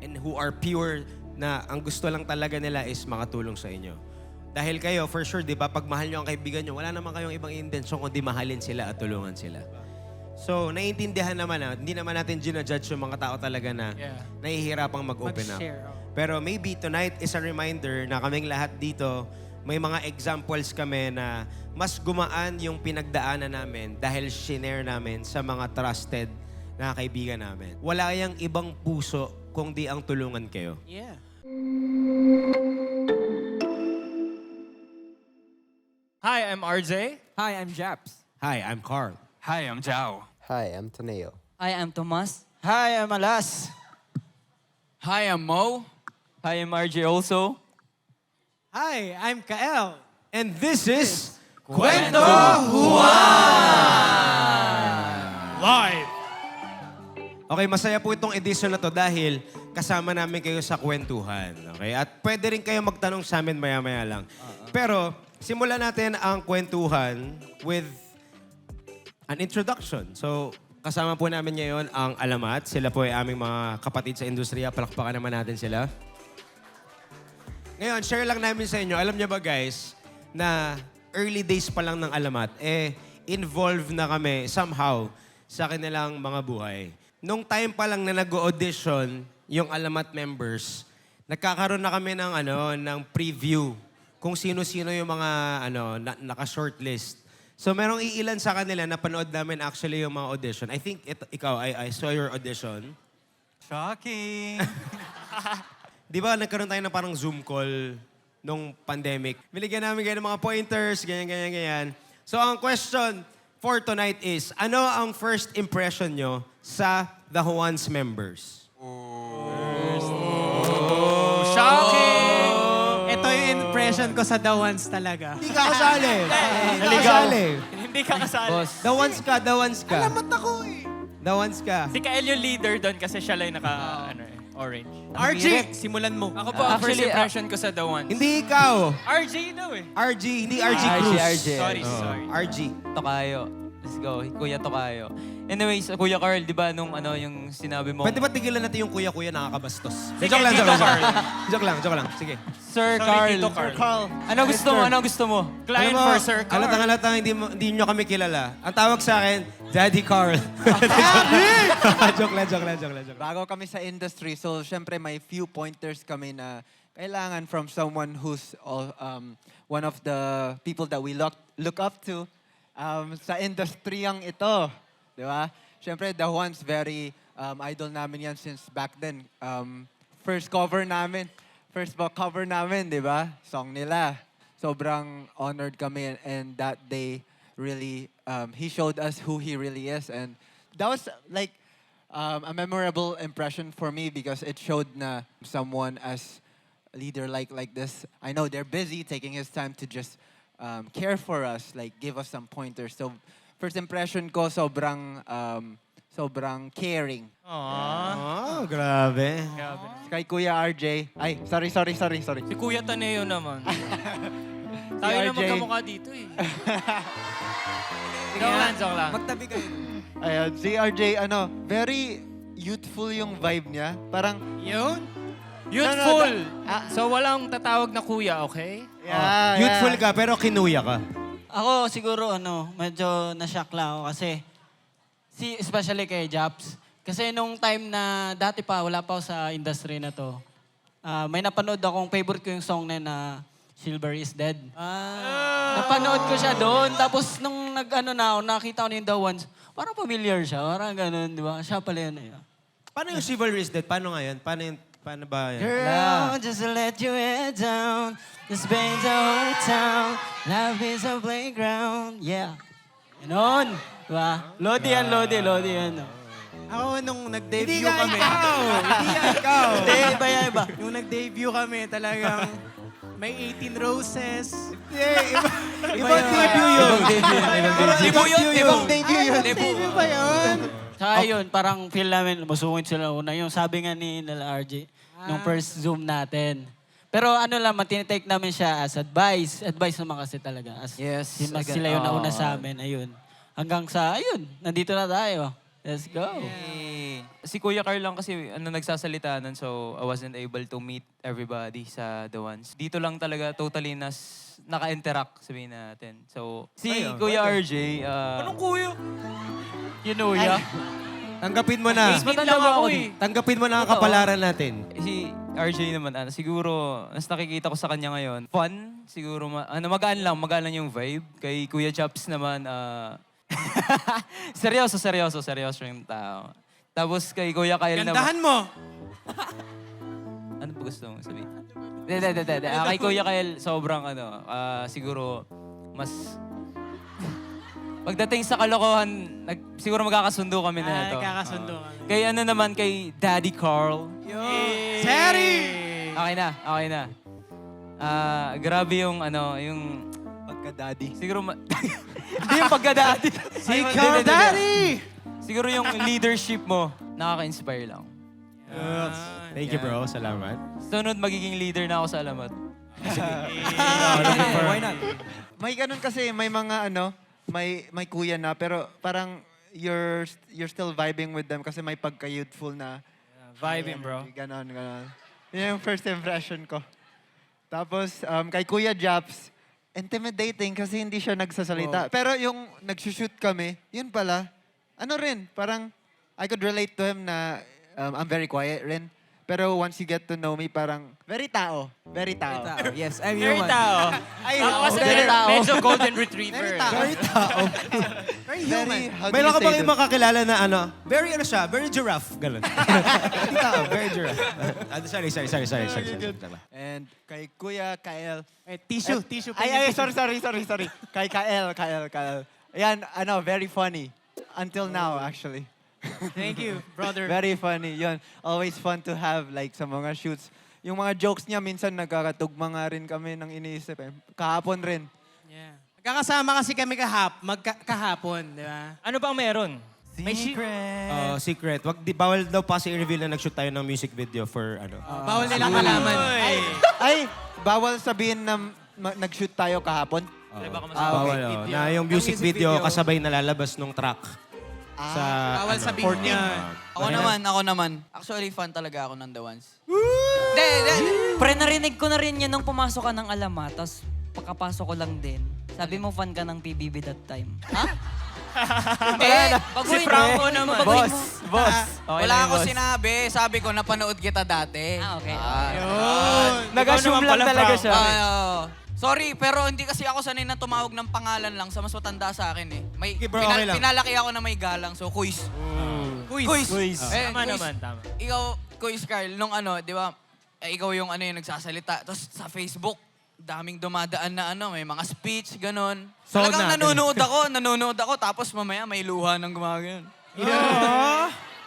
and who are pure na ang gusto lang talaga nila is makatulong sa inyo. Dahil kayo, for sure, di ba, pag mahal nyo ang kaibigan nyo, wala naman kayong ibang intensyon kundi mahalin sila at tulungan sila. So, naiintindihan naman hindi naman natin ginajudge yung mga tao talaga na nahihirapang mag-open up. Pero maybe tonight is a reminder na kaming lahat dito, may mga examples kami na mas gumaan yung pinagdaanan namin dahil shinare namin sa mga trusted na kaibigan namin. Wala yang ibang puso kung di ang tulungan kayo. Yeah. Hi, I'm RJ. Hi, I'm Japs. Hi, I'm Carl. Hi, I'm Jao. Hi, I'm Taneo. Hi, I'm Tomas. Hi, I'm Alas. Hi, I'm Mo. Hi, I'm RJ also. Hi, I'm Kael. And this is Kwento Live! Okay, masaya po itong edition na to dahil kasama namin kayo sa kwentuhan. Okay? At pwede rin kayo magtanong sa amin maya-maya lang. Pero simulan natin ang kwentuhan with an introduction. So, kasama po namin ngayon ang Alamat. Sila po ay aming mga kapatid sa industriya. Palakpakan naman natin sila. Ngayon, share lang namin sa inyo. Alam niyo ba guys, na early days pa lang ng Alamat, involved na kami somehow sa kanilang mga buhay. Nung time pa lang na nag-audition yung Alamat members, nagkakaroon na kami ng preview kung sino-sino yung mga naka-shortlist. So merong iilan sa kanila na panood namin actually yung mga audition. I think ikaw, I saw your audition. Shocking! Di ba nagkaroon tayo ng parang Zoom call nung pandemic? Binigyan namin kayo ng mga pointers, ganyan. So ang question for tonight is, ano ang first impression nyo sa The Juans members? Shocking! Ito yung impression ko sa The Ones talaga. Hindi ka kasali. Hindi ka kasali. Hindi ka kasali. The Ones ka, The Ones ka. Alamat ako eh. The Ones ka. Si Kael yung leader doon kasi siya lang orange. RJ, simulan mo. Ako po, ang first Actually, impression ko sa The Ones. Hindi ikaw. RJ daw eh. RG, hindi RG Cruz. RJ. Sorry. RG. Tokayo. Let's go. Kuya Tokayo. Anyways, Kuya Carl, di ba nung yung sinabi mo? Pwede ba tigilan natin yung kuya-kuya nakakabastos? Sige, Joke lang. Tito Carl. Joke lang. Sige. Sir Sorry, Carl. Tito Carl. Ano gusto mo? Ano gusto mo? Client Alam mo, for Sir Carl. halatang hindi nyo kami kilala. Ang tawag sa akin, Daddy Carl. Joke lang. Bago kami sa industry, so syempre may few pointers kami na kailangan from someone who's one of the people that we look up to sa industriyang ito. Di ba? Syempre, The Ones, very idol namin yan since back then. First cover namin, first book cover namin, di ba? Song nila. Sobrang honored kami and that day, really, he showed us who he really is. And that was like a memorable impression for me because it showed na someone as a leader like this. I know they're busy taking his time to just care for us, like give us some pointers. So first impression ko sobrang caring. Oh, grabe. Kay Kuya RJ. Ay, sorry. Si Kuya Taneo naman. Tayo na RJ. magkamukha dito eh. Joke lang. Magtabi kayo. Ayun, si RJ, very youthful yung vibe niya. Parang, Yun? Youthful. Ah. So walang tatawag na kuya, okay? Youthful ka, pero kinuya ka. Ako siguro medyo na-shock lang ako kasi especially kay Japs. Kasi nung time na dati pa, wala pa ako sa industry na to, may napanood akong favorite ko yung song na Silver is Dead. Napanood ko siya doon. Tapos nung nakita ko na yung The Ones, parang familiar siya. Parang ganun, di ba? Siya pala yun. Paano yung Chivalry is Dead? Paano nga yun? Paano ba yan? Girl, just to let your head down. This pain's a whole town. Love is a playground. Yeah. Ganon. Diba? Lodi yan. Ako nung nag-debut kami. Hindi ikaw. Hindi, iba. Nung nag-debut kami, talagang may 18 roses. Ibang debut yun. ibang debut yun. Debut ba yun? Tsaka yun, parang feel namin, masungit sila una. Yung sabi nga ni nila RJ, nung first Zoom natin. Pero tinitake namin siya as advice. Advice naman kasi talaga. Yes. Sila yung nauna sa amin, ayun. Hanggang sa, ayun, nandito na tayo. Let's go. Si Kuya Carl lang kasi nagsasalita nun, so I wasn't able to meet everybody sa The Ones. Dito lang talaga totally naka-interact, sabihin natin. So, si Ayun, Kuya RJ, Anong kuya? Kinuya. Tanggapin mo na. matanda ba ako eh? Tanggapin mo na ang kapalaran natin. Si RJ naman, siguro, mas nakikita ko sa kanya ngayon, fun, siguro, magaan lang yung vibe. Kay Kuya Chaps naman, seryoso yung tao. Tapos kay Kuya Kyle naman, Gandahan mo. ano ba gusto mong sabihin? Hindi. Kay Kuya Kyle, sobrang siguro, mas, pagdating sa kalokohan, siguro magkakasundo kami na ito. Nagkakasundo. Kay naman, kay Daddy Carl, Seri! okay na. Grabe yung yung Pagka-daddy. siguro hindi yung pagka-daddy. Si Ay, Carl hindi. Daddy! Siguro yung leadership mo, nakaka-inspire lang. Thank you, bro. Salamat. Sunod, magiging leader na ako sa Alamat. Why not? May ganun kasi, may mga may kuya na, pero parang you're still vibing with them kasi may pagka-youthful na. Vibing, bro. Ganon. Yun yung first impression ko. Tapos, kay Kuya Japs, intimidating kasi hindi siya nagsasalita. Pero yung nagsushoot kami, yun pala, parang I could relate to him na I'm very quiet rin. Pero once you get to know me, parang very tao. Very tao. Yes, I'm Very human. tao. Ay, Ako kasi very tao. medyo golden retriever. Very tao. Very human. Very, how do Mayroon you ka say bang this? ibang kakilala na very very giraffe. Ganun. Hindi tao, very giraffe. Sorry. And kay Kuya Kael. Tissue. Ay, sorry. Kay Kael. Ayan, very funny. Until now, actually. Thank you, brother. Very funny. Yun. Always fun to have like sa mga shoots. Yung mga jokes niya, minsan nagkakatugma nga rin kami ng iniisip. Kahapon rin. Yeah. Magkakasama kasi kami kahapon, di ba? Ano bang meron? May Secret. Bawal daw pa i-reveal na nag-shoot tayo ng music video for Bawal nilang malaman. Ay, bawal sabihin na nag-shoot tayo kahapon. Bawal. Na yung music video kasabay nalalabas nung track. Sa Bawal sabihin niya. Ako naman. Actually, fan talaga ako ng The Ones. Pre, narinig ko na rin yan nung pumasok ka ng Alamat, tapos pagkapasok ko lang din. Sabi mo, fan ka ng PBB that time. Si Franco naman. Boss. Okay Wala lang yun, ako boss. sinabi. Sabi ko, napanood kita dati. Okay. Nag-assume lang talaga siya. Sorry, pero hindi kasi ako sanay na tumawag ng pangalan lang sa mas matanda sa akin eh. Okay, bro, okay lang. Pinalaki ako na may galang, so Kuis. Kuis. Tama Kuis. naman, tama. Ikaw, Kuis Carl, nung di ba, ikaw yung yung nagsasalita. Tapos sa Facebook, daming dumadaan na may mga speech, ganon. So, Talagang natin. nanonood ako, tapos mamaya may luha ng gumagano.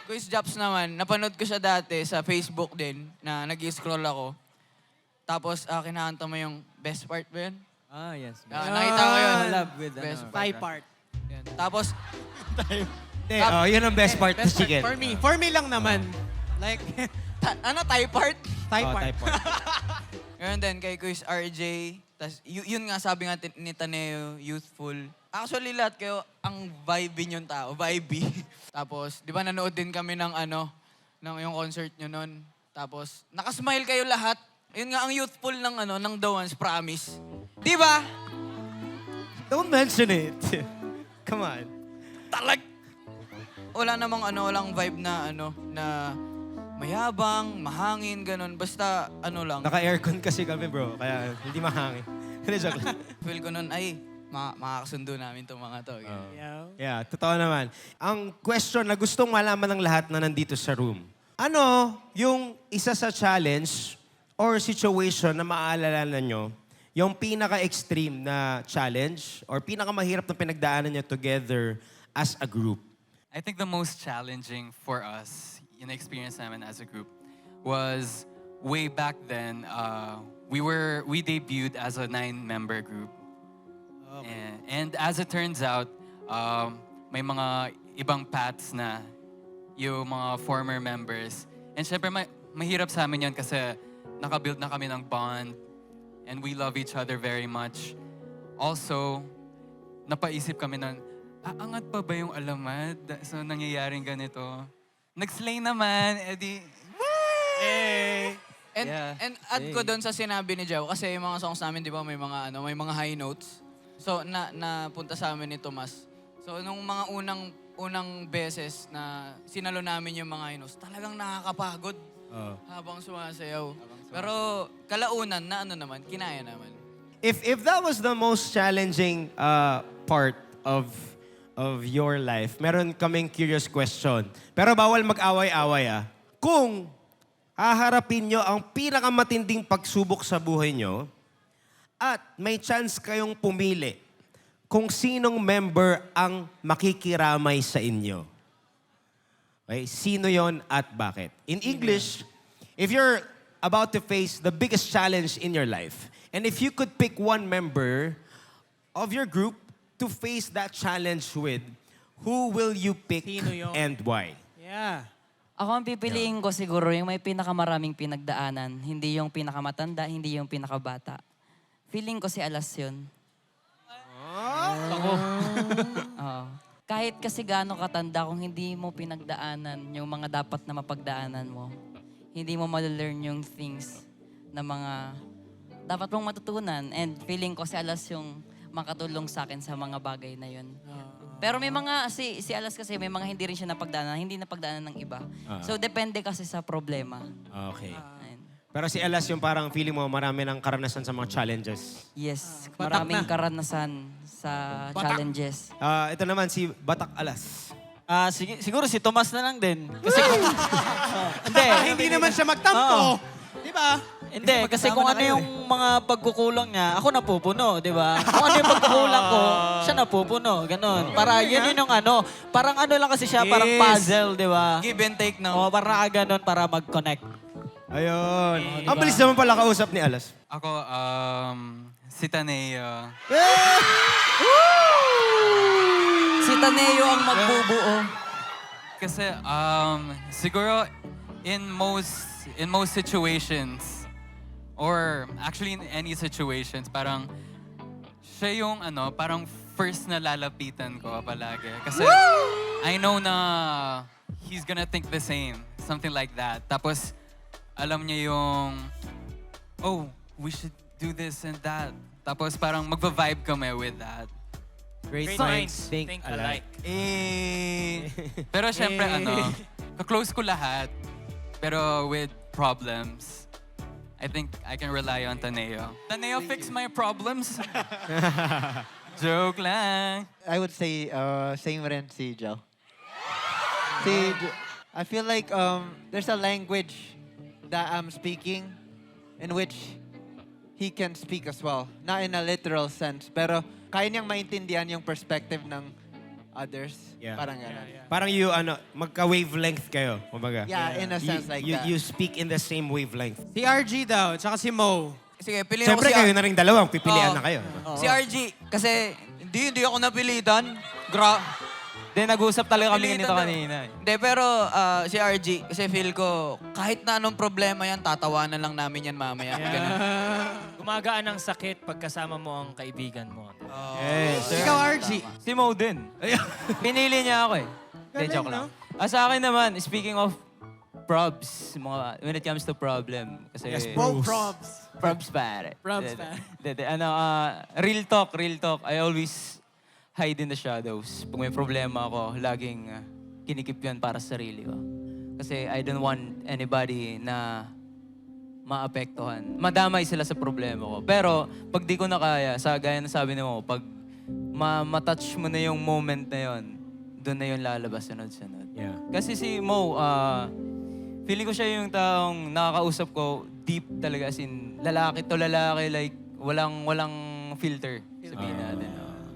Kuis Japs naman, napanood ko siya dati sa Facebook din, na nag-scroll ako. Tapos, kinahanta mo yung best part ba yun? Yes. Nakita ko yun. Collab with Best Thai part. Yan. Tapos, Yun ang best part ng chicken. For me lang naman. Like, Thai part? Thai part. Type part. Ngayon din, kay Kuis RJ. Tapos, yun nga sabi nga ni Taneo, youthful. Actually, lahat kayo, ang vibe yung tao. Vibe. Tapos, di ba nanood din kami ng ng yung concert nyo nun. Tapos, nakasmile kayo lahat. Yun nga ang youthful ng The Ones, promise. Di ba? Don't mention it. Come on. Wala namang walang vibe na na mayabang, mahangin, ganun. Basta lang. Naka-aircon kasi kami, bro. Kaya hindi mahangin. Hindi, joke lang. Feel ko nun, ay, makakasundo namin itong mga to. ganun. Yeah, totoo naman. Ang question na gustong malaman ng lahat na nandito sa room. Ano yung isa sa challenge or situation na maaalala nyo, yung pinaka-extreme na challenge or pinaka-mahirap na pinagdaanan nyo together as a group? I think the most challenging for us in experience namin as a group was way back then. We debuted as a 9-member group, and as it turns out, may mga ibang paths na yung mga former members. And syempre mahirap sa amin yun kasi nakabuild na kami ng bond, and we love each other very much. Also, napaisip kami ng, aangat pa ba yung Alamat? So, nangyayaring ganito. nag-slay naman, edi, And, Yeah. and add ko doon sa sinabi ni Jow, kasi yung mga songs namin, di ba, may mga high notes. So, napunta sa amin ni Tomas. So, nung mga unang beses na sinalo namin yung mga high notes, talagang nakakapagod habang sumasayaw. Pero kalaunan na kinaya naman. If that was the most challenging part of your life, meron kaming curious question. Pero bawal mag-away-away Kung haharapin nyo ang pinakamatinding pagsubok sa buhay nyo at may chance kayong pumili kung sinong member ang makikiramay sa inyo. Okay? Sino yon at bakit? In English, if you're about to face the biggest challenge in your life, and if you could pick one member of your group to face that challenge with, who will you pick Sino yun? and why? Yeah. Ako ang pipiliin ko siguro yung may pinakamaraming pinagdaanan. Hindi yung pinakamatanda, hindi yung pinakabata. Feeling ko si Alas yun. Oo. Kahit kasi gaano katanda, kung hindi mo pinagdaanan yung mga dapat na mapagdaanan mo, hindi mo ma-learn yung things na mga dapat mong matutunan. And feeling ko si Alas yung makatulong sa akin sa mga bagay na yun. Pero may mga, si Alas kasi may mga hindi rin siya napagdaanan, hindi napagdaanan ng iba. So depende kasi sa problema. Okay. Ayun. Pero si Alas yung parang feeling mo marami ng karanasan sa mga challenges. Yes, Batak maraming na. karanasan sa challenges. Ito naman si Batak Alas. Siguro si Tomas na lang din. Kasi kung... hindi. Hindi naman siya magtampo. Di ba? Hindi, kasi kung ano yung mga pagkukulang niya, ako napupuno, di ba? Kung ano yung pagkukulang ko, siya napupuno. Ganon. Para yun yung ano. Parang ano lang kasi siya, parang puzzle, di ba? Give and take na. Oo, parang nakaganon para mag-connect. Ayun. Ang bilis naman pala kausap ni Alas. ako, si Taneo. Si Taneo ang magbubuo. Kasi siguro in most situations or actually in any situations parang siya yung parang first na lalapitan ko palagi kasi I know na he's gonna think the same, something like that. Tapos alam niya yung we should do this and that. Tapos parang magva-vibe kami with that. Great minds think alike. Pero syempre ka-close ko lahat. Pero with problems, I think I can rely on Taneo. Taneo, fix my problems. Joke lang. I would say same rin si Joe. I feel like there's a language that I'm speaking in which he can speak as well. Not in a literal sense, pero kaya niyang maintindihan yung perspective ng others. Yeah. Parang gano'n. Parang magka-wavelength kayo. Kumbaga. Yeah, in a sense like that. You speak in the same wavelength. Si RG daw, tsaka si Mo. Sige, piliin ako Siyempre si kayo na rin dalawang, pipilian Oo. na kayo. Si RG. Kasi hindi ako napilitan. Then nag-usap talaga kami Napilitan ganito daw. kanina. Hindi, pero si RG, kasi feel ko, kahit na anong problema yan, tatawanan lang namin yan mamaya. Ganun. Gumagaan ang sakit pagkasama mo ang kaibigan mo. Ikaw, RG. Si Mo din. Pinili niya ako eh. Hindi, joke lang. Sa akin naman, speaking of probs, when it comes to problem. Kasi, Yes, Probs. Probs pare. Probs pare. Real talk. I always hide in the shadows. Pag may problema ako, laging kinikip yun para sa sarili ko. Kasi I don't want anybody na maapektuhan. Madamay sila sa problema ko. Pero pag di ko na kaya, gaya na sabi mo, pag matouch mo na yung moment na yun, doon na yun lalabas sunod-sunod. Yeah. Kasi si Mo, feeling ko siya yung taong nakakausap ko deep talaga, as in lalaki to lalaki, like walang filter, sabihin natin.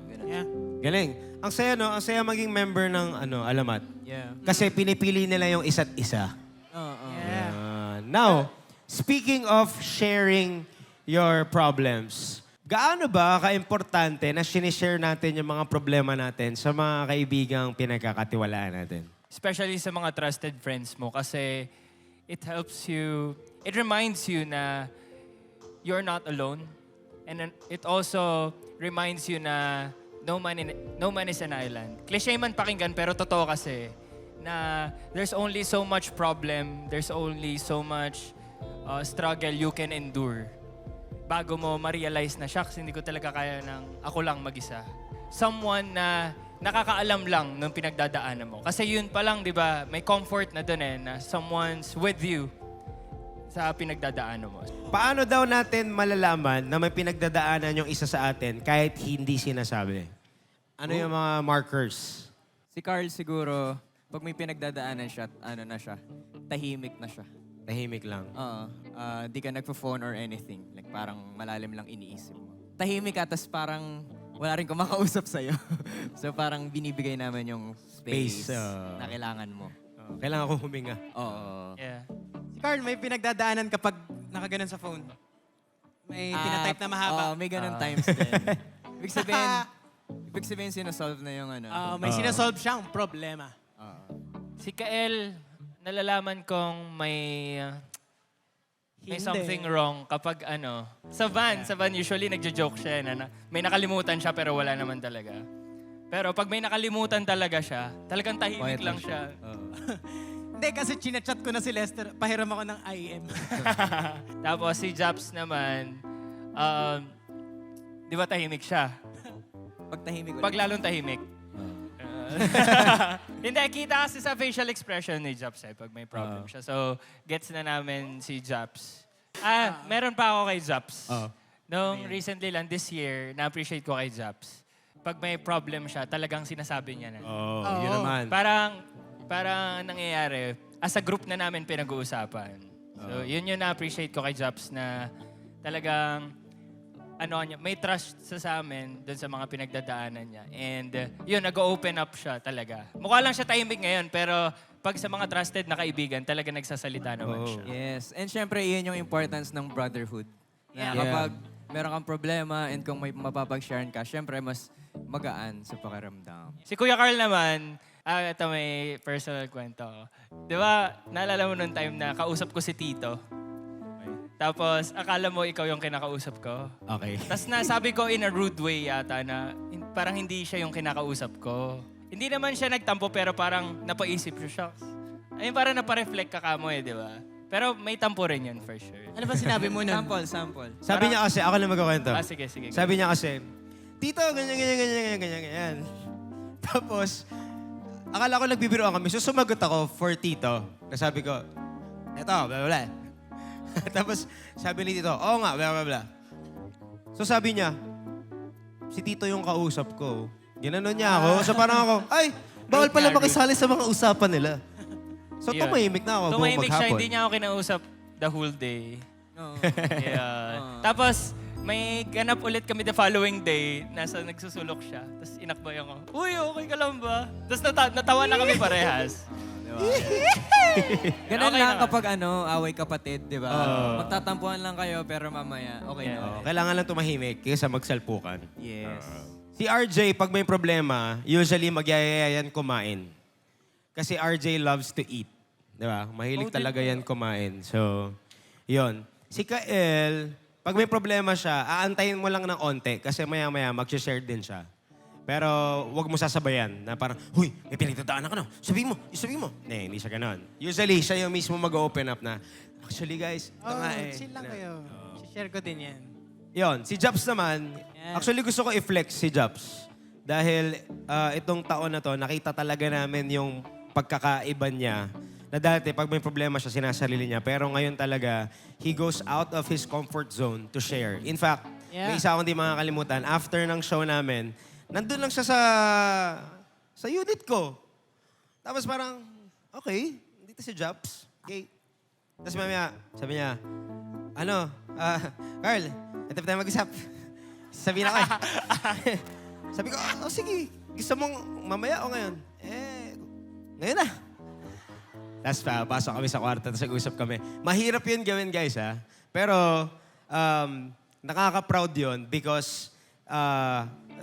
Ganun. Yeah. Galing. Ang saya, no? Ang saya maging member ng Alamat. Yeah. Kasi pinipili nila yung isa't isa. Yeah. Now, speaking of sharing your problems, gaano ba ka-importante na sinishare natin yung mga problema natin sa mga kaibigang pinagkakatiwalaan natin? Especially sa mga trusted friends mo kasi it helps you, it reminds you na you're not alone. And then it also reminds you na no man is an island. Cliché man pakinggan pero totoo kasi na there's only so much problem, there's only so much struggle you can endure bago mo ma-realize na, shucks, hindi ko talaga kaya ng ako lang mag-isa. Someone na nakakaalam lang ng pinagdadaanan mo. Kasi yun pa lang, di ba, may comfort na doon na someone's with you sa pinagdadaanan mo. Paano daw natin malalaman na may pinagdadaanan yung isa sa atin kahit hindi sinasabi? Ano yung mga markers? Si Carl siguro, pag may pinagdadaanan siya, ano na siya, tahimik na siya. Tahimik lang. Oo. Di ka nagpo-phone or anything. Like parang malalim lang iniisip mo. Tahimik ka, tas parang wala rin kumakausap sa'yo. So parang binibigay namin yung space, Space, na kailangan mo. Kailangan ko huminga. Oo. Yeah. Si Carl, may pinagdadaanan kapag nakaganon sa phone. May tinatype na mahaba. Oo, may ganun times din. Ibig sabihin sinasolve na yung ano. May sinasolve siyang problema. Si Kael, nalalaman kong may Hindi. something wrong kapag sa van usually nagjo-joke siya na may nakalimutan siya pero wala naman talaga. Pero pag may nakalimutan talaga siya, talagang tahimik lang siya. Hindi, kasi chinachat ko na si Lester. Pahiram ako ng IM. Tapos si Japs naman, di ba tahimik siya? Pag tahimik ulit. Pag lalong tahimik. Hindi, kita kasi sa facial expression ni Japs pag may problem siya. So, gets na namin si Japs. Meron pa ako kay Japs. Nung recently lang, this year, na-appreciate ko kay Japs. Pag may problem siya, talagang sinasabi niya na. Yun naman. Parang nangyayari, as a group na namin pinag-uusapan. So, yun yung na-appreciate ko kay Japs na talagang may trust sa amin doon sa mga pinagdadaanan niya. And yun, nag-open up siya talaga. Mukha lang siya tahimik ngayon, pero pag sa mga trusted na kaibigan, talaga nagsasalita naman siya. Yes. And syempre, yun yung importance ng brotherhood. Na Yeah. kapag meron kang problema and kung may mapapag-sharean ka, syempre mas magaan sa pakiramdam. Si Kuya Carl naman, ito may personal kwento. Di ba, naalala mo nung time na kausap ko si Tito? Tapos, akala mo ikaw yung kinakausap ko. Okay. Tapos nasabi ko in a rude way yata na parang hindi siya yung kinakausap ko. Hindi naman siya nagtampo pero parang napaisip siya, shucks. Ayun, parang napareflect ka mo di ba? Pero may tampo rin yun for sure. Ano ba sinabi mo nun? Sample. Sabi niya kasi, ako na magkakwento. Sige. Sabi niya kasi, Tito, ganyan. Tapos, akala ko nagbibiroan kami. So, sumagot ako for Tito. Sabi ko, eto, blah, blah. Tapos, sabi ni Tito, oo nga, blah, blah, blah. So, sabi niya, si Tito yung kausap ko. Ginanon niya ako. So, parang ako, ay, bawal pala makisali sa mga usapan nila. So, Yun. tumahimik na ako buong Tumahimik siya, maghapon. hindi niya ako kinausap the whole day. Oo. Yeah. Tapos, may ganap ulit kami the following day, nasa nagsusulok siya. Tapos inakbay ako, uy, okay ka lang ba? Tapos natawa na kami parehas. Ganun Okay lang naman. kapag away kapatid, di ba? Magtatampuhan lang kayo pero mamaya, okay na. Oo, kailangan lang tumahimik kaysa magsalpukan. Yes. Si RJ, pag may problema, usually magyayayan kumain. Kasi RJ loves to eat. Di ba? Mahilig talaga yan kumain. So, yon. Si Kael, pag may problema siya, aantayin mo lang ng onte kasi maya-maya mag-share din siya. Pero wag mo sasabayan na parang, huy, may pinagdadaanan ka na. Sabihin mo. Hindi siya ganon. Usually, siya yung mismo mag-open up na, actually guys, ito nga eh. Chill lang kayo. Share ko din yan. Yon, si Japs naman, actually gusto ko i-flex si Japs. Dahil itong taon na to, nakita talaga namin yung pagkakaiba niya. Na dati, pag may problema siya, sinasarili niya. Pero ngayon talaga, he goes out of his comfort zone to share. In fact, may isa akong di makakalimutan. After ng show namin, nandun lang siya sa unit ko. Tapos parang, okay, dito si Japs. Okay. Tapos mamaya, sabi niya, Carl, ito pa tayo mag-usap. Sabi na kayo. Sabi ko, sige. Gusto mong mamaya o ngayon? Ngayon na. Tapos pasok kami sa kwarto, tapos nag-usap kami. Mahirap yun gawin, guys, ha? Pero, nakaka-proud yun because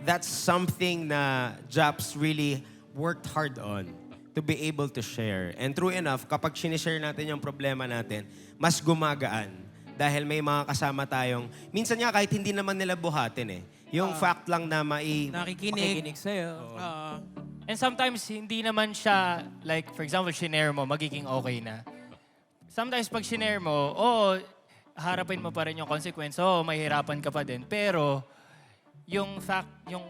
that's something na Japs really worked hard on to be able to share. And true enough, kapag sinishare natin yung problema natin, mas gumagaan. Dahil may mga kasama tayong, minsan nga kahit hindi naman nila buhatin eh. Yung fact lang na Nakikinig. Makikinig sa'yo. And sometimes, hindi naman siya, like, for example, shinare mo, magiging okay na. Sometimes, pag shinare mo, harapin mo pa rin yung consequence. Mahihirapan ka pa din. Pero, yung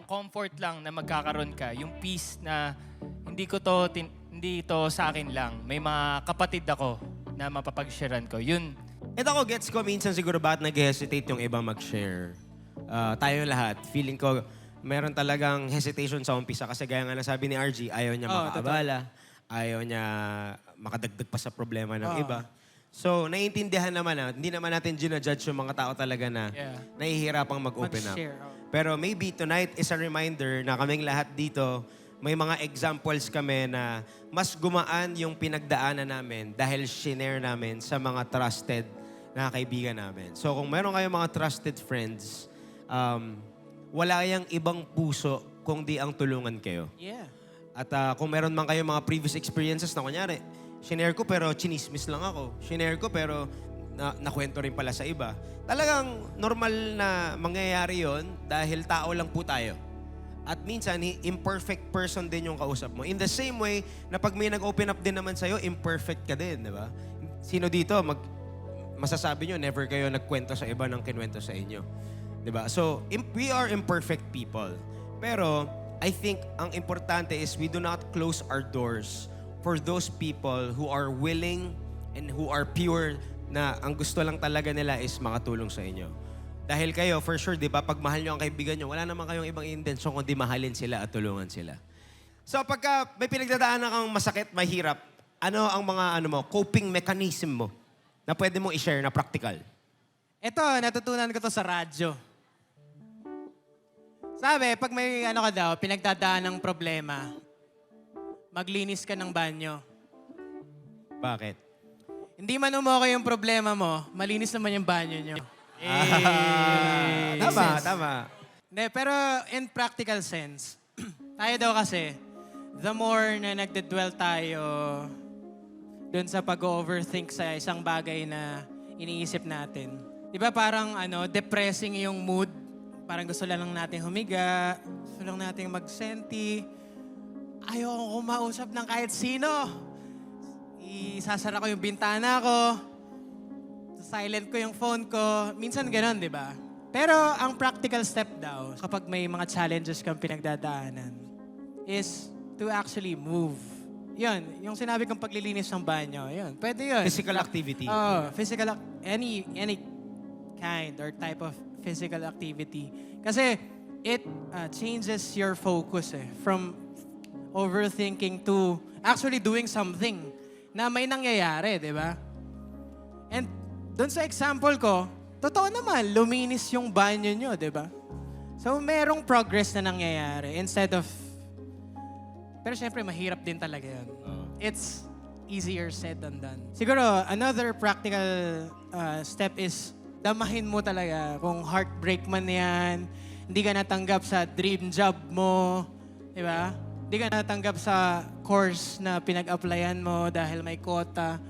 comfort lang na magkakaroon ka, yung peace na hindi to sa akin lang. May mga kapatid ako na mapapag-sharean ko. Yun. Ito ko, gets ko minsan siguro bakit nag-hesitate yung iba mag-share. Tayo lahat, feeling ko, meron talagang hesitation sa umpisa kasi gaya nga nasabi ni RG, ayaw niya makaabala, ayaw niya makadagdag pa sa problema ng iba. So, naiintindihan naman hindi naman natin ginajudge yung mga tao talaga na nahihirapang mag-open up. Mag-share, Pero maybe tonight is a reminder na kaming lahat dito, may mga examples kami na mas gumaan yung pinagdaanan namin dahil shinare namin sa mga trusted na kaibigan namin. So, kung meron kayong mga trusted friends, wala yang ibang puso kung di ang tulungan kayo. Yeah. At kung meron man kayong mga previous experiences na kunyari, shinare ko pero chinismis lang ako. Shinare ko pero nakwento rin pala sa iba. Talagang normal na mangyayari yon dahil tao lang po tayo. At minsan, imperfect person din yung kausap mo. In the same way na pag may nag-open up din naman sa'yo, imperfect ka din, di ba? Sino dito, masasabi nyo, never kayo nagkwento sa iba ng kinwento sa inyo. Diba? So, we are imperfect people. Pero, I think ang importante is we do not close our doors for those people who are willing and who are pure na ang gusto lang talaga nila is makatulong sa inyo. Dahil kayo, for sure, di ba, pag mahal nyo ang kaibigan nyo, wala naman kayong ibang intensyon kundi mahalin sila at tulungan sila. So, pagka may pinagdadaanan kang masakit, mahirap, ano ang mga coping mechanism mo na pwede mong i-share na practical? Ito, natutunan ko to sa radyo. Sabi, pag may ka daw, pinagdadaan ng problema, maglinis ka ng banyo. Bakit? Hindi man umokay yung problema mo, malinis naman yung banyo nyo. Tama. Hindi, pero in practical sense, tayo daw kasi, the more na nagdedwell tayo dun sa pag-overthink sa isang bagay na iniisip natin. Di ba parang depressing yung mood? Parang gusto lang natin humiga, gusto lang natin magsenti. Ayoko kumausap ng kahit sino. Isasara ko yung bintana ko. Silent ko yung phone ko. Minsan ganun, di ba? Pero ang practical step daw, kapag may mga challenges kang pinagdadaanan, is to actually move. Yun, yung sinabi kong paglilinis ng banyo, yun. Pwede yun. Physical activity. Physical, any kind or type of physical activity. Kasi it changes your focus from overthinking to actually doing something na may nangyayari, di ba? And doon sa example ko, totoo naman, luminis yung banyo nyo, di ba? So, merong progress na nangyayari instead of... Pero syempre, mahirap din talaga yun. It's easier said than done. Siguro, another practical step is damahin mo talaga kung heartbreak man yan, hindi ka natanggap sa dream job mo, di ba? Hindi ka natanggap sa course na pinag-applyan mo dahil may quota.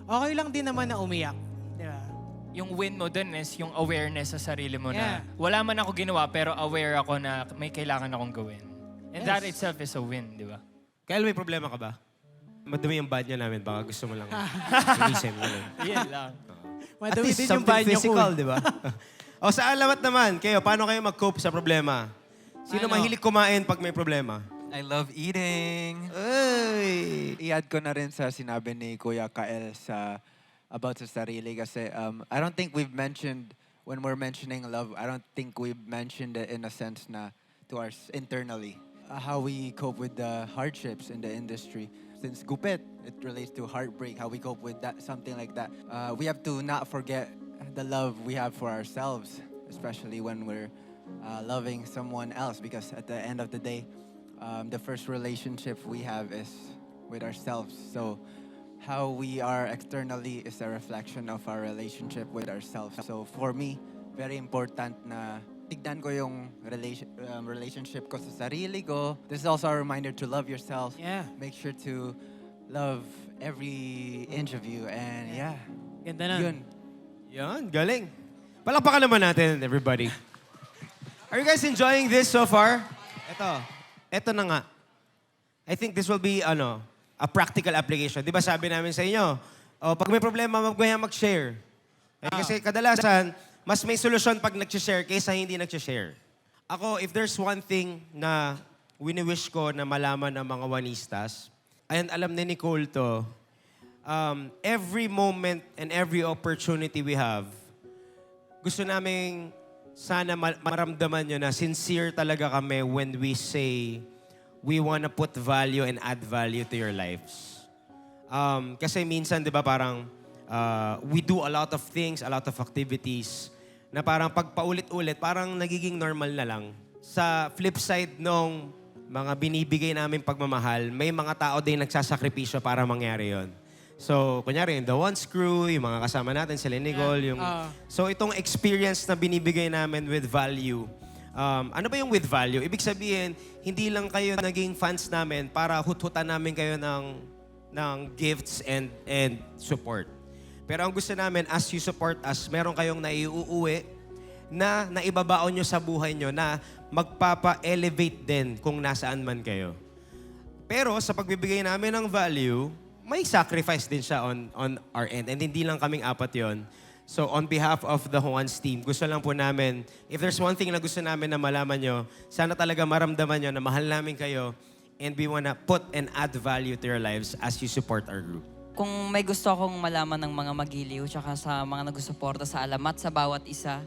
Okay lang din naman na umiyak, di ba? Yung win mo dun is yung awareness sa sarili mo Yeah. na wala man ako ginawa pero aware ako na may kailangan akong gawin. And that itself is a win, di ba? Kyle, may problema ka ba? Madumi yung banyo namin, baka gusto mo lang linisin. Yan lang. At Madumi least din yung something banyo ko. physical, di ba? O sa alamat naman, kayo, paano kayo mag-cope sa problema? Sino mahilig kumain pag may problema? I love eating. Ay! I-add ko na rin sa sinabi ni Kuya Kael about sa sarili kasi I don't think we've mentioned, when we're mentioning love, I don't think we've mentioned it in a sense na to our internally. How we cope with the hardships in the industry. Since Gupit, it relates to heartbreak, how we cope with that, something like that. We have to not forget the love we have for ourselves, especially when we're loving someone else, because at the end of the day, the first relationship we have is with ourselves. So how we are externally is a reflection of our relationship with ourselves. So for me, very important na tignan ko yung relationship ko sa sarili ko. This is also a reminder to love yourself. Yeah. Make sure to love every inch of you. And yeah, Ganda na. yun. Yan, galing. Palakpakan naman natin, everybody. Are you guys enjoying this so far? Ito na nga. I think this will be a practical application. Di ba sabi namin sa inyo, pag may problema, mag-share. Kasi kadalasan, mas may solusyon pag nag-share kaysa hindi nag-share. Ako, if there's one thing na wini-wish ko na malaman ng mga wanistas, and alam ni Nicole to, every moment and every opportunity we have, gusto naming sana maramdaman nyo na sincere talaga kami when we say we wanna put value and add value to your lives. Kasi minsan, di ba, parang we do a lot of things, a lot of activities, na parang pag paulit-ulit, parang nagiging normal na lang. Sa flip side nung mga binibigay namin pagmamahal, may mga tao din nagsasakripisyo para mangyari yon. So, kunyari, yung The Ones Crew, yung mga kasama natin, sila Nicole, So, itong experience na binibigay namin with value, ano ba yung with value? Ibig sabihin, hindi lang kayo naging fans namin para hut-hutan namin kayo ng gifts and support. Pero ang gusto namin, as you support us, meron kayong naiuuwi na naibabaon nyo sa buhay nyo na magpapa-elevate din kung nasaan man kayo. Pero sa pagbibigay namin ng value, may sacrifice din siya on our end. And hindi lang kaming apat yon. So on behalf of the Juans team, gusto lang po namin, if there's one thing na gusto namin na malaman nyo, sana talaga maramdaman nyo na mahal namin kayo and we wanna put and add value to your lives as you support our group. Kung may gusto akong malaman ng mga magiliw tsaka sa mga nagsusuporta sa Alamat sa bawat isa,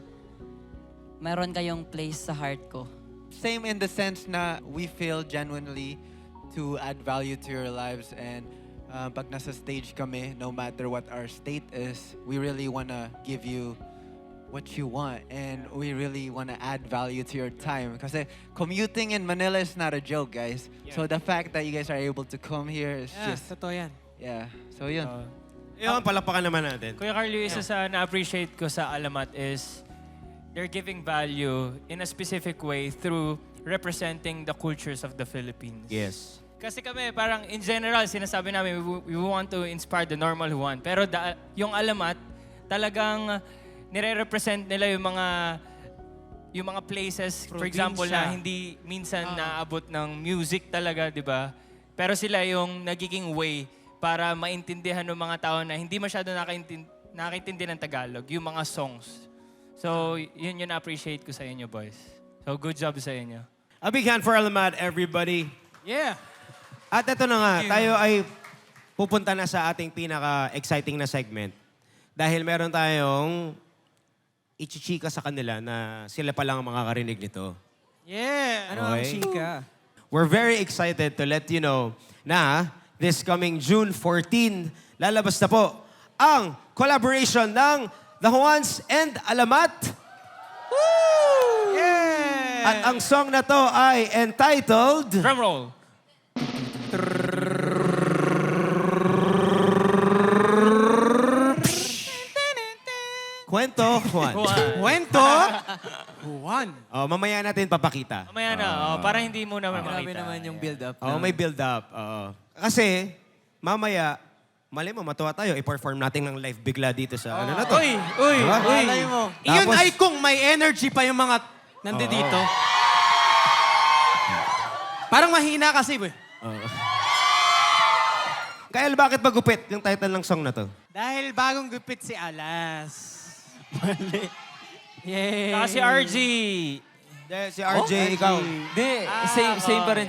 meron kayong place sa heart ko. Same in the sense na we feel genuinely to add value to your lives, and pag nasa stage kami, no matter what our state is, we really wanna give you what you want, and we really wanna add value to your time. Kasi commuting in Manila is not a joke, guys. So the fact that you guys are able to come here is just, Totoo yan. yeah. So yun. Yun, palapakan naman natin. Kuya Carlo, isa sa na-appreciate ko sa Alamat is they're giving value in a specific way through representing the cultures of the Philippines. Yes. Kasi kami, parang in general, sinasabi namin, we want to inspire the normal Juan. Pero yung Alamat, talagang nire-represent nila yung mga places, for example, na hindi minsan naabot ng music talaga, di ba? Pero sila yung nagiging way para maintindihan ng mga tao na hindi masyado nakakaintindi ng Tagalog, yung mga songs. So, yun yung na-appreciate ko sa inyo, boys. So, good job sa inyo. A big hand for Alamat, everybody. Yeah. At ito na nga, tayo ay pupunta na sa ating pinaka-exciting na segment. Dahil meron tayong ichichika sa kanila na sila pa lang ang makakarinig nito. Yeah. Ano ang Okay. chika? We're very excited to let you know na this coming June 14, lalabas na po ang collaboration ng The Juans and Alamat. Woo! Yeah. At ang song na to ay entitled... Drum roll. Kwento Juan. Kwento. Juan. Oh, mamaya natin papakita. Mamaya na, para hindi mo naman Grabe makita. naman yung build-up. Oh, may build-up. Oo. Kasi, mamaya, mali mo, matuwa tayo. I-perform natin ng live bigla dito sa ano na to. Uy. Diba? Malay mo. Iyon Tapos- ay kung may energy pa yung mga nandito. Parang mahina kasi, boy. Kaya bakit magupit yung title ng song na to? Dahil bagong gupit si Alas. Yay. Saka si RG. Si RJ, ikaw. Hindi, same pa rin.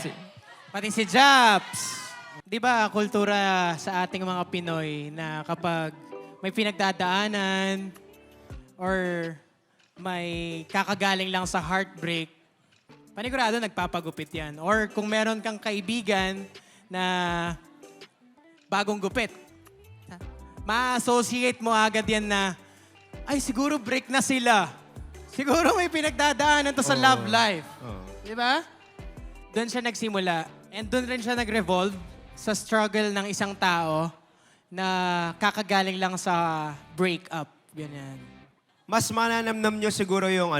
Pati si Japs. Di ba, kultura sa ating mga Pinoy na kapag may pinagdadaanan or may kakagaling lang sa heartbreak, panigurado nagpapagupit yan. Or kung meron kang kaibigan na bagong gupit, ma-associate mo agad yan na, ay, siguro break na sila. Siguro may pinagdadaanan to sa love life. Di ba? Doon siya nagsimula. And doon rin siya nag-revolve sa struggle ng isang tao na kakagaling lang sa breakup. Ganyan. Mas mananamnam nyo siguro yung,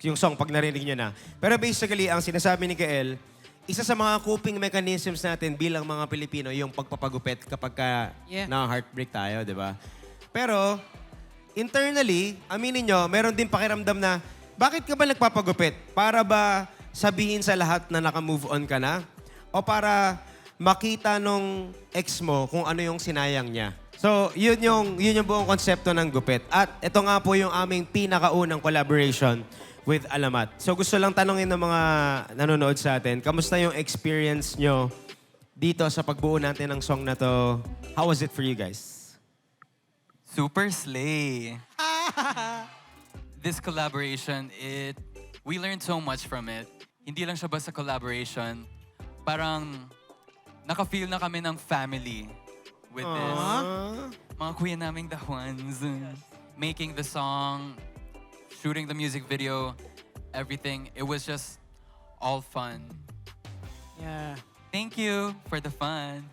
yung song pag narinig nyo na. Pero basically, ang sinasabi ni Kael, isa sa mga coping mechanisms natin bilang mga Pilipino, yung pagpapagupit kapag na-heartbreak tayo, di ba? Pero, internally, aminin nyo, meron din pakiramdam na, bakit ka ba nagpapagupit? Para ba sabihin sa lahat na naka-move on ka na? o para makita nung ex mo kung ano yung sinayang niya? So, yun yung buong konsepto ng Gupit. At ito nga po yung aming pinakaunang collaboration with Alamat. So, gusto lang tanongin ng mga nanonood sa atin, kamusta yung experience nyo dito sa pagbuo natin ng song na to? How was it for you guys? Super slay. This collaboration, we learned so much from it. Hindi lang siya basta collaboration. Parang naka-feel na kami ng family with this. Mga kuya naming the ones. Making the song, shooting the music video, everything. It was just all fun. Yeah. Thank you for the fun.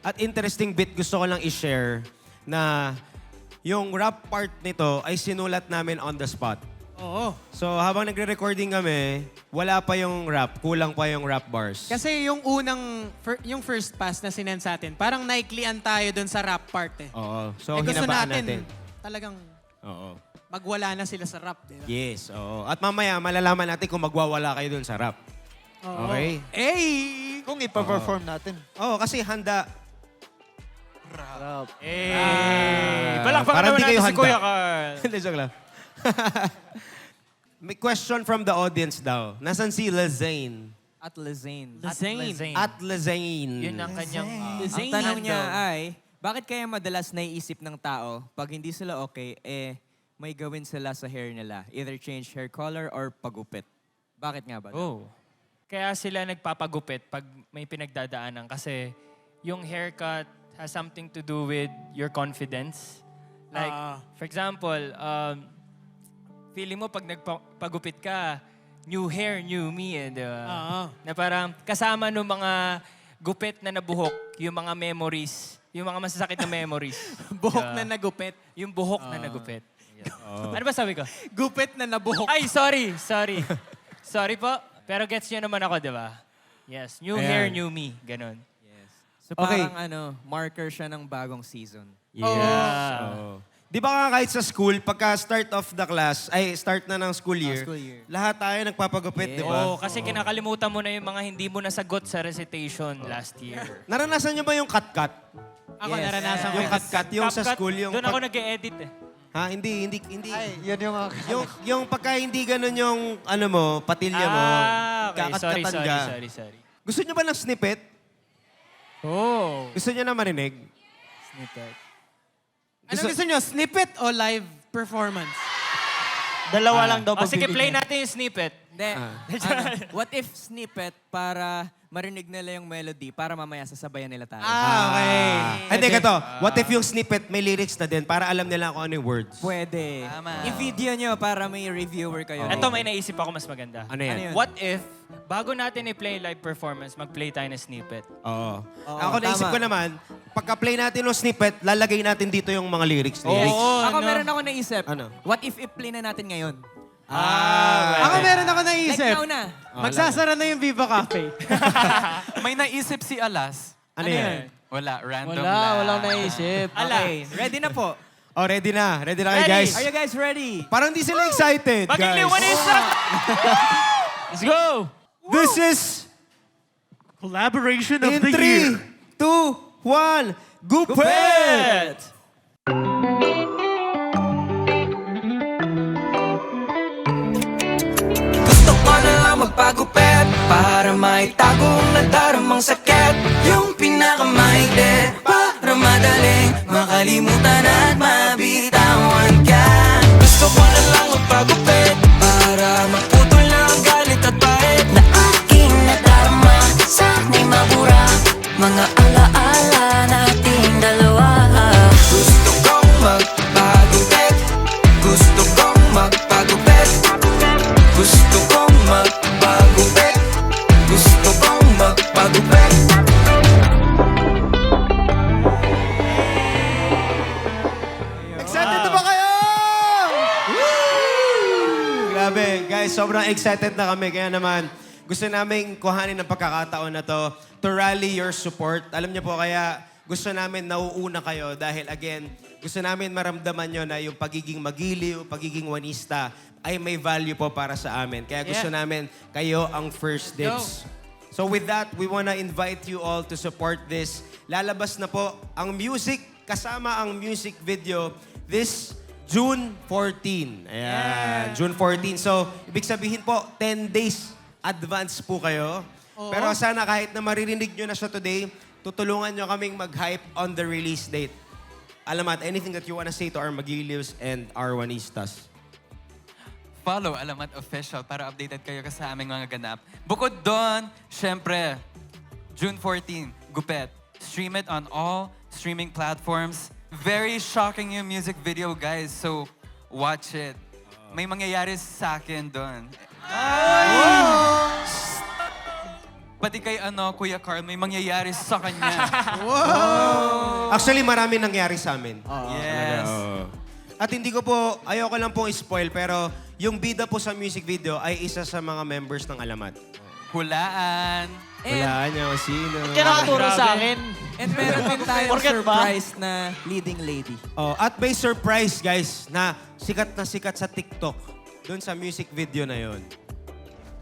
At interesting bit gusto ko lang i-share na yung rap part nito ay sinulat namin on the spot. Oo. So habang nagre-recording kami, wala pa yung rap, kulang pa yung rap bars. Kasi yung yung first pass na sinend sa atin, parang naiklian tayo dun sa rap part eh. Oo. So gusto hinabaan natin, natin. talagang Oo. magwala na sila sa rap. Diba? Yes, oo. At mamaya malalaman natin kung magwawala kayo dun sa rap. Oo. Okay? Eh! Kung ipa-perform natin. Oo, kasi handa. Palakpakan naman di kayo natin si handa. Kuya Carl. Hindi, joke lang. May question from the audience daw. Nasaan si Lazane? At Lezane. Zane. At Lazane. Yun ang kanyang... Ang tanong niya ay, bakit kaya madalas naiisip ng tao, pag hindi sila okay, may gawin sila sa hair nila? Either change hair color or pagupit. Bakit nga ba? Oh. Kaya sila nagpapagupit pag may pinagdadaanan kasi yung haircut has something to do with your confidence. Like, for example, feeling mo pag nagpagupit ka, new hair, new me, di ba? Na parang kasama ng mga gupit na nabuhok, yung mga memories, yung mga masasakit na memories. Buhok na nagupit. Yung buhok na nagupit. Ano ba sabi ko? Gupit na nabuhok. Ay, sorry. Sorry po. Pero gets nyo naman ako, di ba? Yes. New hair, new me. Ganon. So Okay. parang marker siya ng bagong season. Yes. Oo. Di ba nga kahit sa school, pagka start of the class, start na ng school year, school year. lahat tayo nagpapagupit, di ba? Oo, kasi kinakalimutan mo na yung mga hindi mo nasagot sa recitation last year. Naranasan niyo ba yung cut-cut? Ako naranasan ko Yung yun. cut-cut, yung sa CapCut, school, yung... Doon ako nag-e-edit eh. Ha? Hindi. Ay, yun yung... Yung pagka hindi ganun yung, ano mo, patilya mo, Okay. Sorry. kakat-katan ka. Gusto niyo ba ng snippet? Oh. Gusto niyo na marinig? Ano gusto nyo? Snippet o live performance? Dalawa lang daw Sige, pagbibigyan. play natin yung snippet. Hindi. What if snippet para marinig nila yung melody para mamaya sasabayan nila tayo? Okay. Hindi, gato. What if yung snippet may lyrics na din para alam nila kung ano yung words? Pwede. Tama. I-video nyo para may reviewer kayo. Ito, may naisip ako mas maganda. Ano yan? Ano yun? What if, bago natin i-play live performance, mag-play tayo ng snippet? Oo. Oo, Ako naisip tama. ko naman, pagka-play natin yung snippet, lalagay natin dito yung mga lyrics. Ako meron ako naisip. Ano? What if i-play na natin ngayon? Ako meron ako Like naisip. now na. Magsasara na yung Viva Cafe. May naisip si Alas. Ano yan? Wala, random Wala, lang. walang naisip. Okay, ready na po. Oh, ready na. Ready na kayo, Ready. guys. Are you guys ready? Parang di sila excited, guys. Mag-liwan isa! Let's go! This is Collaboration in 3, 2, 1, Gupet! Gusto ko na lang magpagupit para maitago ang nadaramang sakit. Yung pinakamaiglit para madaling makalimutan at mabitawan ka. Gusto ko na lang magpagupit para maputol na ang galit at pait na aking nadarama. Sana'y mabura mga alaala nating dalawa. Gusto kong magpagupit. Gusto kong magpagupit. Gusto kong magpagupit. Gusto kong magpagupit. Excited na ba kayo? Grabe, guys, sobrang excited na kami. Kaya naman, gusto namin kuhanin ng pagkakataon na to rally your support. Alam niyo po, kaya gusto namin nauuna kayo dahil again, gusto namin maramdaman nyo na yung pagiging magiliw, pagiging wanista ay may value po para sa amin. Kaya gusto namin kayo ang first dibs. So with that, we wanna invite you all to support this. Lalabas na po ang music kasama ang music video this June 14. Ayan, June 14. So, ibig sabihin po, 10 days advance po kayo. Pero sana kahit na maririnig nyo na siya today, tutulungan nyo kaming mag-hype on the release date. Alamat, anything that you wanna say to our Magilios and our Juanistas? Follow Alamat Official para updated kayo sa aming mga ganap. Bukod doon, syempre, June 14, Gupet. Stream it on all streaming platforms. Very shocking yung music video, guys. So, watch it. May mangyayari sa akin doon. Pati kay Kuya Carl, may mangyayari sa kanya. Actually, marami nangyari sa amin. Yes. At hindi ko po, ayoko lang pong spoil, pero yung bida po sa music video ay isa sa mga members ng Alamat. Hulaan. Wala niya kung sino. Kaya nakaturo sa akin. And meron din tayong Porket ba? surprise na leading lady. Oh, at may surprise, guys, na sikat sa TikTok doon sa music video na yon.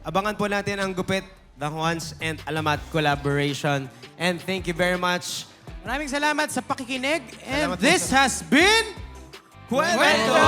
Abangan po natin ang Gupit, The Juans, and Alamat collaboration. And thank you very much. Maraming salamat sa pakikinig. And Salamat po this has been... Kwento!